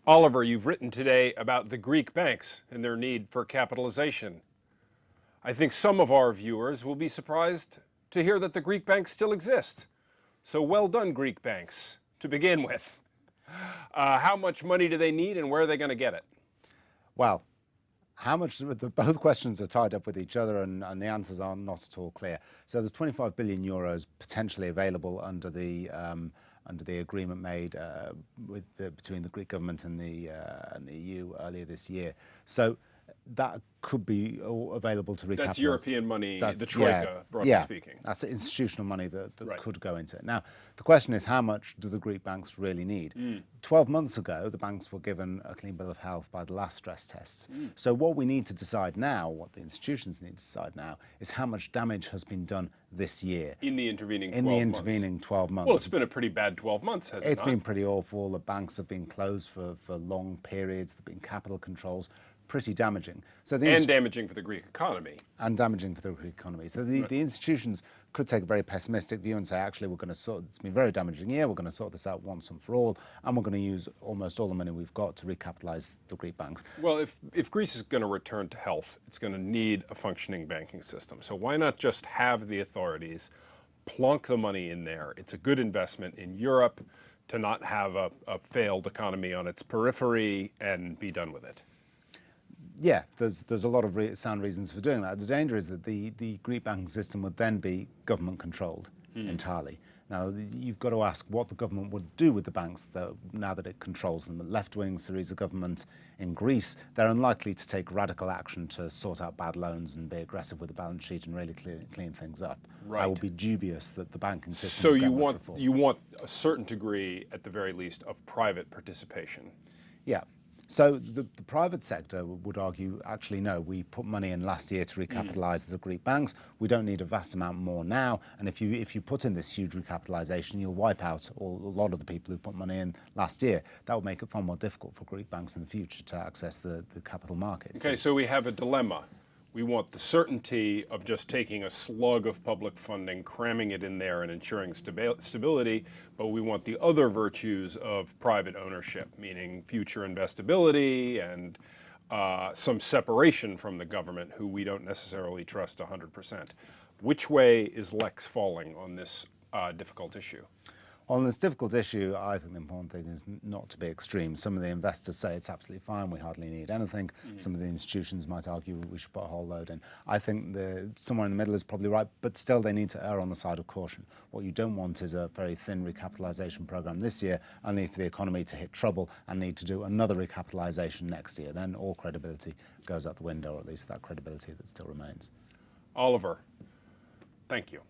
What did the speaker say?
Oliver, you've written today about the Greek banks and their need for capitalization. I think some of our viewers will be surprised to hear that the Greek banks still exist. So well done, Greek banks, to begin with. How much money do they need and where are they going to get it? Well, how much, both questions are tied up with each other and the answers are not at all clear. So there's 25 billion euros potentially available under the agreement made between the Greek government and the EU earlier this year. So that could be available to recapitalise. That's European money, the Troika, broadly speaking. That's institutional money that Right. could go into it. Now, the question is, how much do the Greek banks really need? 12 months ago, the banks were given a clean bill of health by the last stress tests. So what we need to decide now, what the institutions need to decide now, is how much damage has been done this year. In the intervening 12 In the months. intervening 12 months. Well, it's been a pretty bad 12 months, hasn't it? It's been pretty awful. The banks have been closed for long periods. There have been capital controls. Pretty damaging. So and damaging for the Greek economy. And damaging for the Greek economy. So the institutions could take a very pessimistic view and say, actually, we're going to it's been a very damaging year, we're going to sort this out once and for all, and we're going to use almost all the money we've got to recapitalise the Greek banks. Well, if Greece is going to return to health, it's going to need a functioning banking system. So why not just have the authorities plunk the money in there? It's a good investment in Europe to not have a failed economy on its periphery and be done with it. Yeah, there's a lot of sound reasons for doing that. The danger is that the Greek banking system would then be government controlled entirely. Now, you've got to ask what the government would do with the banks now that it controls them. The left-wing Syriza government in Greece, they're unlikely to take radical action to sort out bad loans and be aggressive with the balance sheet and really clean things up. Right. I would be dubious that the banking system So would get you much reform. you want a certain degree, at the very least, of private participation. Yeah. So the private sector would argue, actually, no, we put money in last year to recapitalise the Greek banks. We don't need a vast amount more now. And if you put in this huge recapitalisation, you'll wipe out a lot of the people who put money in last year. That would make it far more difficult for Greek banks in the future to access the capital markets. Okay, so we have a dilemma. We want the certainty of just taking a slug of public funding, cramming it in there and ensuring stability, but we want the other virtues of private ownership, meaning future investability and some separation from the government, who we don't necessarily trust 100%. Which way is Lex falling on this difficult issue? On this difficult issue, I think the important thing is not to be extreme. Some of the investors say it's absolutely fine, we hardly need anything. Some of the institutions might argue we should put a whole load in. I think somewhere in the middle is probably right, but still they need to err on the side of caution. What you don't want is a very thin recapitalisation programme this year, only for the economy to hit trouble and need to do another recapitalisation next year. Then all credibility goes out the window, or at least that credibility that still remains. Oliver, thank you.